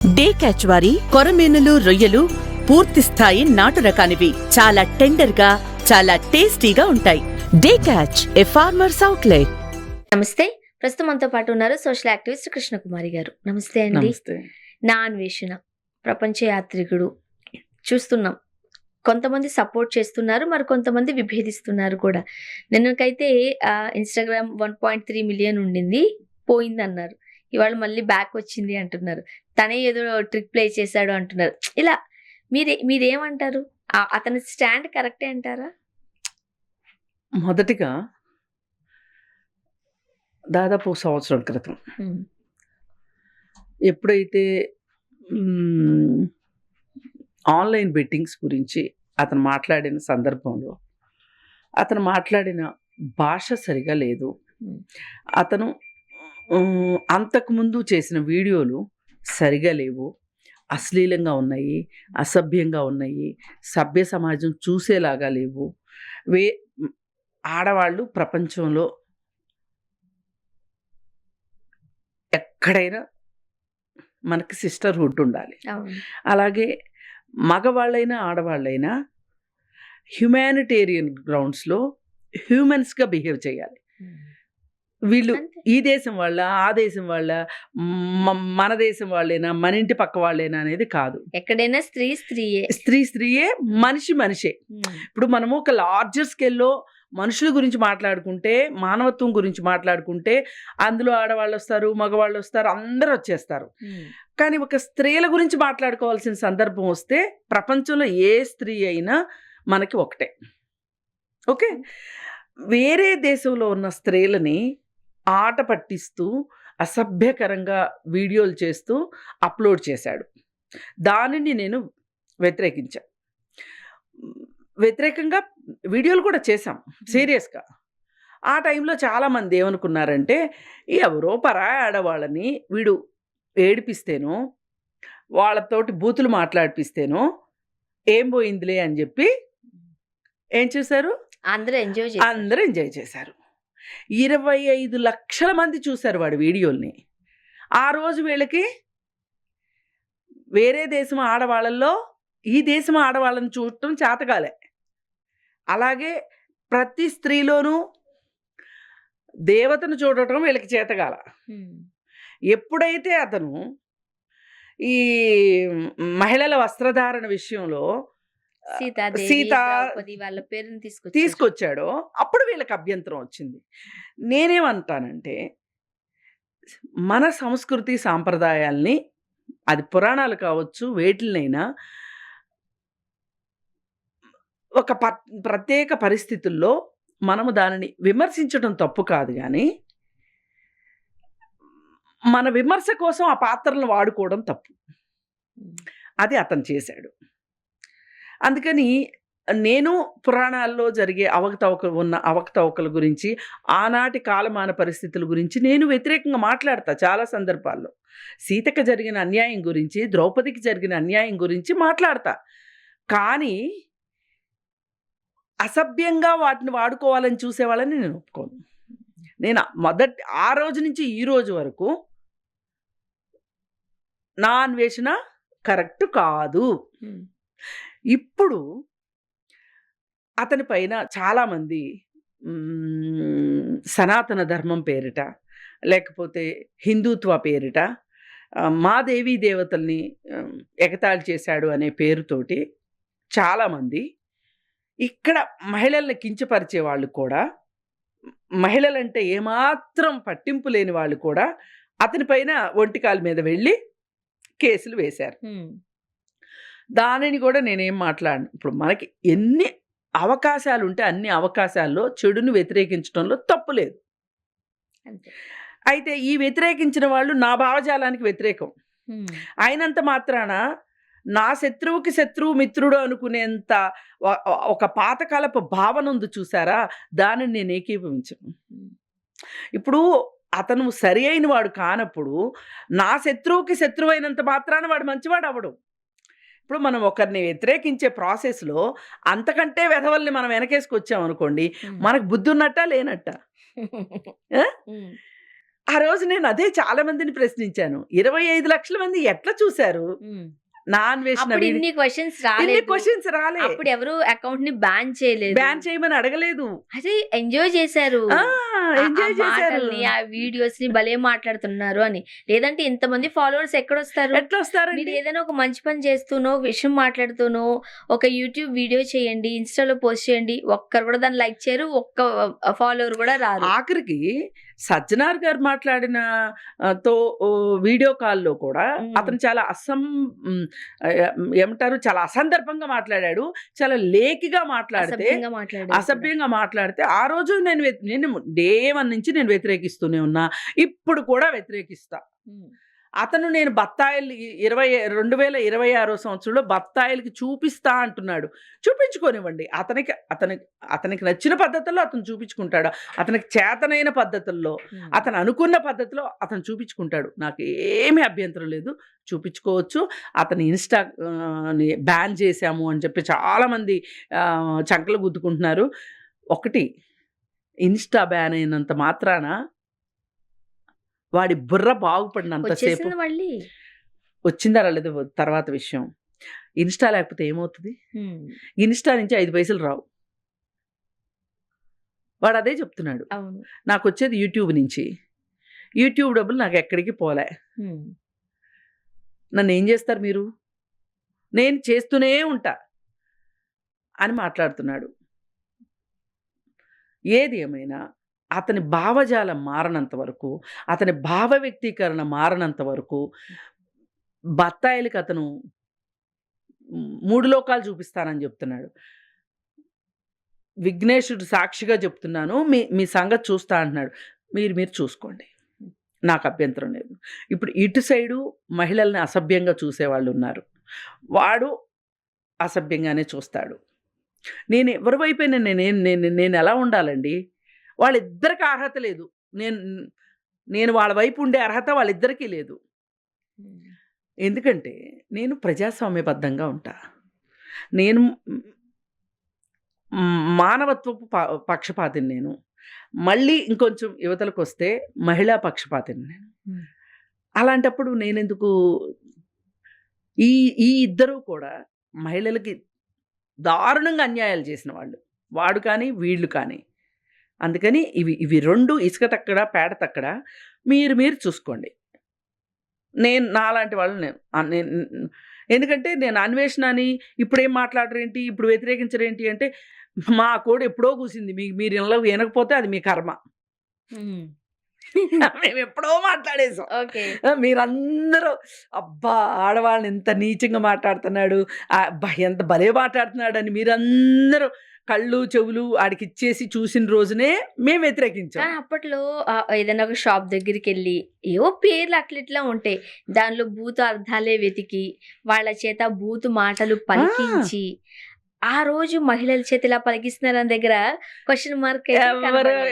Day catch వారి కొరమీనులు రొయ్యలు పూర్తి స్థాయి నాటు రకానివి చాలా టెండర్ గా చాలా టేస్టీగా ఉంటాయి. డే క్యాచ్ ఏ ఫార్మర్స్ అవుట్లెట్. నమస్తే. ప్రస్తుతం మనతో పాటు ఉన్నారు సోషల్ యాక్టివిస్ట్ కృష్ణకుమారి గారు. నమస్తే అండి. నమస్తే. నా అన్వేషణ ప్రపంచ యాత్రికుడు చూస్తున్నాం. కొంతమంది సపోర్ట్ చేస్తున్నారు, మరి కొంతమంది విభేదిస్తున్నారు కూడా. నిన్నకైతే ఇన్స్టాగ్రామ్ 1.3 మిలియన్ ఉండింది, పోయింది అన్నారు. ఇవాళ మళ్ళీ బ్యాక్ వచ్చింది అంటున్నారు. తనే ఏదో ట్రిక్ ప్లే చేశాడు అంటున్నారు. ఇలా మీరేమంటారు? అతని స్టాండ్ కరెక్టే అంటారా? మొదటిగా దాదాపు సంవత్సరం క్రితం ఎప్పుడైతే ఆన్లైన్ బెట్టింగ్స్ గురించి అతను మాట్లాడిన సందర్భంలో అతను మాట్లాడిన భాష సరిగా లేదు. అతను అంతకుముందు చేసిన వీడియోలు సరిగా లేవు, అశ్లీలంగా ఉన్నాయి, అసభ్యంగా ఉన్నాయి, సభ్య సమాజం చూసేలాగా లేవు. ఆడవాళ్ళు ప్రపంచంలో ఎక్కడైనా మనకి సిస్టర్హుడ్ ఉండాలి. అలాగే మగవాళ్ళైనా ఆడవాళ్ళైనా హ్యుమానిటేరియన్ గ్రౌండ్స్లో హ్యూమన్స్గా బిహేవ్ చేయాలి. వీళ్ళు ఈ దేశం వాళ్ళ, ఆ దేశం వాళ్ళ, మన దేశం వాళ్ళేనా, మన ఇంటి పక్క వాళ్ళేనా అనేది కాదు. ఎక్కడైనా స్త్రీయే, మనిషే. ఇప్పుడు మనము ఒక లార్జర్ స్కేల్లో మనుషుల గురించి మాట్లాడుకుంటే, మానవత్వం గురించి మాట్లాడుకుంటే అందులో ఆడవాళ్ళు వస్తారు, మగవాళ్ళు వస్తారు, అందరూ వచ్చేస్తారు. కానీ ఒక స్త్రీల గురించి మాట్లాడుకోవాల్సిన సందర్భం వస్తే ప్రపంచంలో ఏ స్త్రీ అయినా మనకి ఒకటే. ఓకే, వేరే దేశంలో ఉన్న స్త్రీలని ఆట పట్టిస్తూ అసభ్యకరంగా వీడియోలు చేస్తూ అప్లోడ్ చేశాడు. దానిని నేను వ్యతిరేకంగా వీడియోలు కూడా చేశాం సీరియస్గా. ఆ టైంలో చాలామంది ఏమనుకున్నారంటే, ఎవరో పరాయి ఆడవాళ్ళని వీడు ఏడిపిస్తేనో వాళ్ళతోటి బూతులు మాట్లాడిపిస్తేనో ఏం పోయిందిలే అని చెప్పి ఏం చేశారు, అందరూ ఎంజాయ్ చేశారు. 25 లక్షల మంది చూశారు వాడి వీడియోల్ని. ఆ రోజు వీళ్ళకి వేరే దేశం ఆడవాళ్ళల్లో ఈ దేశం ఆడవాళ్ళని చూడటం చేతకాలే. అలాగే ప్రతి స్త్రీలోనూ దేవతను చూడటం వీళ్ళకి చేతకాల. ఎప్పుడైతే అతను ఈ మహిళల వస్త్రధారణ విషయంలో సీత వాళ్ళ పేరుని తీసుకొచ్చాడో అప్పుడు వీళ్ళకి అభ్యంతరం వచ్చింది. నేనేమంటానంటే, మన సంస్కృతి సాంప్రదాయాల్ని, అది పురాణాలు కావచ్చు, వేటినైనా ఒక ప్రత్యేక పరిస్థితుల్లో మనము దానిని విమర్శించడం తప్పు కాదు, కానీ మన విమర్శ కోసం ఆ పాత్రలను వాడుకోవడం తప్పు. అది అతను చేశాడు. అందుకని నేను పురాణాల్లో జరిగే అవకతవకల గురించి, ఆనాటి కాలమాన పరిస్థితుల గురించి నేను వ్యతిరేకంగా మాట్లాడతా చాలా సందర్భాల్లో. సీతకు జరిగిన అన్యాయం గురించి, ద్రౌపదికి జరిగిన అన్యాయం గురించి మాట్లాడతా. కానీ అసభ్యంగా వాటిని వాడుకోవాలని చూసేవాళ్ళని నేను ఒప్పుకోను. నేను ఆ రోజు నుంచి ఈ రోజు వరకు నా అన్వేషణ కరెక్ట్ కాదు. ఇప్పుడు అతని పైన చాలామంది సనాతన ధర్మం పేరిట, లేకపోతే హిందుత్వ పేరిట మా దేవీ దేవతల్ని ఎగతాళి చేశాడు అనే పేరుతోటి చాలామంది ఇక్కడ మహిళల్ని కించపరిచే వాళ్ళు కూడా, మహిళలంటే ఏమాత్రం పట్టింపు లేని వాళ్ళు కూడా అతని పైన ఒంటికాల మీద వెళ్ళి కేసులు వేశారు. దానిని కూడా నేనేం మాట్లాడను. ఇప్పుడు మనకి ఎన్ని అవకాశాలు ఉంటే అన్ని అవకాశాల్లో చెడును వ్యతిరేకించడంలో తప్పు లేదు. అయితే ఈ వ్యతిరేకించిన వాళ్ళు నా భావజాలానికి వ్యతిరేకం అయినంత మాత్రాన నా శత్రువుకి శత్రువు మిత్రుడు అనుకునేంత ఒక పాతకాలపు భావన ఉంది చూసారా, దానిని నేను ఏకీభవించను. ఇప్పుడు అతను సరి అయిన వాడు కానప్పుడు నా శత్రువుకి శత్రువు అయినంత మాత్రాన వాడు మంచివాడు అవ్వడు. ఇప్పుడు మనం ఒకరిని వ్యతిరేకించే ప్రాసెస్లో అంతకంటే వెధవల్ని మనం వెనకేసుకొచ్చామనుకోండి, మనకు బుద్ధి ఉన్నట్టా లేనట్టా? ఆ రోజు నేను అదే చాలా మందిని ప్రశ్నించాను. 25 లక్షల మంది ఎట్లా చూసారు నా అన్వేషణ అప్పుడు వీడియో? ఇన్ని క్వశ్చన్స్ ఇన్ని రాలేదు. క్వశ్చన్స్ రాలే. అప్పుడు ఎవరు అకౌంట్ ని బ్యాన్ చేయలేదు. బ్యాన్ చేయమని అడగలేదు. అదే ఎంజాయ్ చేశారు. ఎంజాయ్ చేశారు. మాటల్ని, ఆ వీడియోస్ ని భలే మాట్లాడుతున్నారు అని. లేదంటే ఇంతమంది ఫాలోవర్స్ ఎక్కడొస్తారు? ఎట్లా వస్తారండి? మీరు ఏదైనా ఒక మంచి పని చేస్తూనో, విషయం మాట్లాడుతూనో, ఒక యూట్యూబ్ వీడియో చేయండి, ఇన్స్టాలో పోస్ట్ చేయండి, ఒక్కరు కూడా దాన్ని లైక్ చేయరు, ఒక్క ఫాలోవర్ కూడా రారు. ఆఖరికి సజ్జనార్ గారు మాట్లాడిన తో వీడియో కాల్లో కూడా అతను చాలా ఏమంటారు, చాలా అసందర్భంగా మాట్లాడాడు. చాలా లేకిగా మాట్లాడితే, అసభ్యంగా మాట్లాడితే ఆ రోజు నేను డే 1 నుంచి నేను వ్యతిరేకిస్తూనే ఉన్నా, ఇప్పుడు కూడా వ్యతిరేకిస్తా. అతను నేను బత్తాయిలు 2026 సంవత్సరంలో బత్తాయిలకి చూపిస్తా అంటున్నాడు. చూపించుకోనివ్వండి. అతనికి నచ్చిన పద్ధతుల్లో అతను చూపించుకుంటాడు. అతనికి చేతనైన పద్ధతుల్లో, అతను అనుకున్న పద్ధతిలో అతను చూపించుకుంటాడు. నాకు ఏమీ అభ్యంతరం లేదు, చూపించుకోవచ్చు. అతని ఇన్స్టా బ్యాన్ చేశాము అని చెప్పి చాలామంది చంకలు గుద్దుకుంటున్నారు. ఒకటి, ఇన్స్టా బ్యాన్ అయినంత మాత్రాన వాడి బుర్ర బాగుపడినంతసేపు వచ్చిందా రాలేదు తర్వాత విషయం. ఇన్స్టా లేకపోతే ఏమవుతుంది? ఇన్స్టా నుంచి 5 పైసలు రావు. వాడు అదే చెప్తున్నాడు. నాకు వచ్చేది యూట్యూబ్ నుంచి. యూట్యూబ్ డబ్బులు నాకు ఎక్కడికి పోలే. నన్ను ఏం చేస్తారు మీరు? నేను చేస్తూనే ఉంటా అని మాట్లాడుతున్నాడు. ఏది ఏమైనా అతని భావజాలం మారనంత వరకు, అతని భావ వ్యక్తీకరణ మారనంత వరకు బత్తాయిలకి అతను 3 లోకాలు చూపిస్తానని చెప్తున్నాడు. విఘ్నేశుడు సాక్షిగా చెప్తున్నాను, మీ సంగతి చూస్తా అంటున్నాడు. మీరు చూసుకోండి, నాకు అభ్యంతరం లేదు. ఇప్పుడు ఇటు సైడు మహిళల్ని అసభ్యంగా చూసేవాళ్ళు ఉన్నారు. వాడు అసభ్యంగానే చూస్తాడు. నేను ఎవరి వైపైనా నేను ఎలా ఉండాలండి? వాళ్ళిద్దరికి అర్హత లేదు. నేను వాళ్ళ వైపు ఉండే అర్హత వాళ్ళిద్దరికీ లేదు. ఎందుకంటే నేను ప్రజాస్వామ్యబద్ధంగా ఉంటా. నేను మానవత్వపు పక్షపాతిని. నేను మళ్ళీ ఇంకొంచెం యువతలకు వస్తే మహిళా పక్షపాతిని నేను. అలాంటప్పుడు నేనెందుకు? ఈ ఇద్దరూ కూడా మహిళలకి దారుణంగా అన్యాయాలు చేసిన వాళ్ళు, వాడు కానీ వీళ్ళు కానీ. అందుకని ఇవి 2 ఇసుక తక్కడ పేడ తక్కడ. మీరు చూసుకోండి. నేను నాలాంటి వాళ్ళు ఎందుకంటే నేను అన్వేషణని ఇప్పుడేం మాట్లాడరేంటి, ఇప్పుడు వ్యతిరేకించరేంటి అంటే, మా కోడి ఎప్పుడో కూసింది, మీరు ఇలా వినకపోతే అది మీ కర్మ. మేము ఎప్పుడో మాట్లాడేసాం. మీరందరూ అబ్బా ఆడవాళ్ళని ఎంత నీచంగా మాట్లాడుతున్నాడు, అబ్బా ఎంత భలే మాట్లాడుతున్నాడు అని మీరందరూ కళ్ళు చెవులు ఆడికి ఇచ్చేసి చూసిన రోజునే మేము వ్యతిరేకించాం. అప్పట్లో ఏదైనా ఒక షాప్ దగ్గరికి వెళ్ళి ఏవో పేర్లు అట్లా ఉంటాయి, దానిలో బూతు అర్థాలే వెతికి వాళ్ళ చేత బూతు మాటలు పలికించి ఆ రోజు మహిళల చేత ఇలా పలికిస్తున్నారు దగ్గర క్వశ్చన్ మార్క్.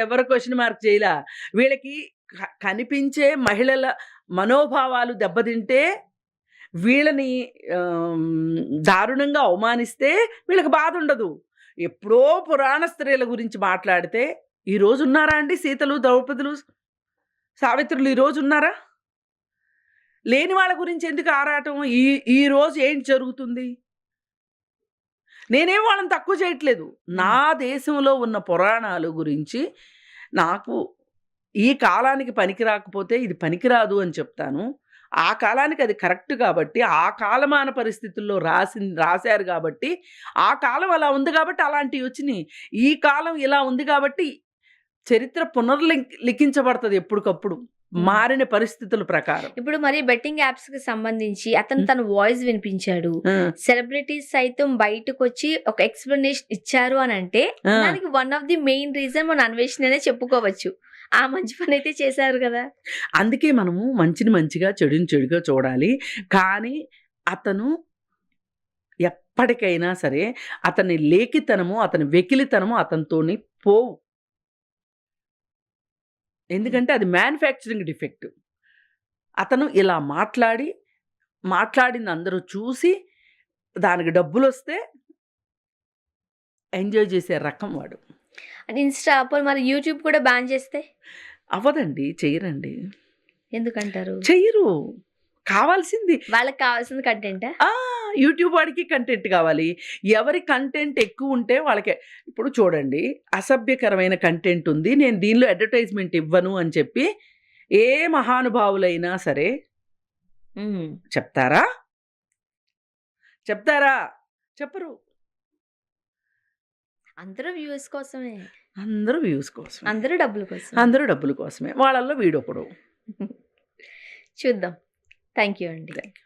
ఎవరు క్వశ్చన్ మార్క్ చేయలా. వీళ్ళకి కనిపించే మహిళల మనోభావాలు దెబ్బతింటే, వీళ్ళని దారుణంగా అవమానిస్తే వీళ్ళకి బాధ ఉండదు. ఎప్పుడో పురాణ స్త్రీల గురించి మాట్లాడితే ఈరోజు ఉన్నారా అండి? సీతలు, ద్రౌపదులు, సావిత్రులు ఈరోజు ఉన్నారా? లేని వాళ్ళ గురించి ఎందుకు ఆరాటం? ఈ రోజు ఏంటి జరుగుతుంది? నేనేం వాళ్ళని తక్కువ చేయట్లేదు. నా దేశంలో ఉన్న పురాణాల గురించి నాకు ఈ కాలానికి పనికి రాకపోతే ఇది పనికిరాదు అని చెప్తాను. ఆ కాలానికి అది కరెక్ట్ కాబట్టి, ఆ కాలమాన పరిస్థితుల్లో రాశారు కాబట్టి, ఆ కాలం అలా ఉంది కాబట్టి అలాంటివి వచ్చినాయి. ఈ కాలం ఇలా ఉంది కాబట్టి చరిత్ర పునర్లిఖించబడుతుంది ఎప్పటికప్పుడు మారిన పరిస్థితుల ప్రకారం. ఇప్పుడు మరి బెట్టింగ్ యాప్స్ కి సంబంధించి అతను తన వాయిస్ వినిపించాడు, సెలబ్రిటీస్ సైతం బయటకు వచ్చి ఒక ఎక్స్ప్లెనేషన్ ఇచ్చారు అని అంటే దానికి one of the main reason మన అన్వేషణనే చెప్పుకోవచ్చు. ఆ మంచి పని అయితే చేశారు కదా. అందుకే మనము మంచిని మంచిగా, చెడుని చెడుగా చూడాలి. కానీ అతను ఎప్పటికైనా సరే అతని లేఖితనము, అతని వెకిలితనము అతనితోని పోవు. ఎందుకంటే అది మ్యానుఫ్యాక్చరింగ్ డిఫెక్ట్. అతను ఇలా మాట్లాడింది అందరూ చూసి దానికి డబ్బులు వస్తే ఎంజాయ్ చేసే రకం వాడు. ఇన్స్టా మరి యూట్యూబ్ కూడా బ్యాన్ చేస్తే అవ్వదండి, చెయ్యరండి, ఎందుకంటారు? చెయ్యరు. కావాల్సింది వాళ్ళకి కావాల్సిన కంటెంటా? యూట్యూబ్ వాడికి కంటెంట్ కావాలి. ఎవరి కంటెంట్ ఎక్కువ ఉంటే వాళ్ళకే. ఇప్పుడు చూడండి, అసభ్యకరమైన కంటెంట్ ఉంది, నేను దీనిలో అడ్వర్టైజ్మెంట్ ఇవ్వను అని చెప్పి ఏ మహానుభావులైనా సరే హ్మ్. చెప్తారా? చెప్పరు. అందరూ వ్యూస్ కోసమే. అందరూ వ్యూస్ కోసమే, అందరూ డబ్బుల కోసం. అందరూ డబ్బుల కోసమే. వాళ్ళల్లో వీడొకడు. చూద్దాం. థ్యాంక్ యూ అండి. Thank you.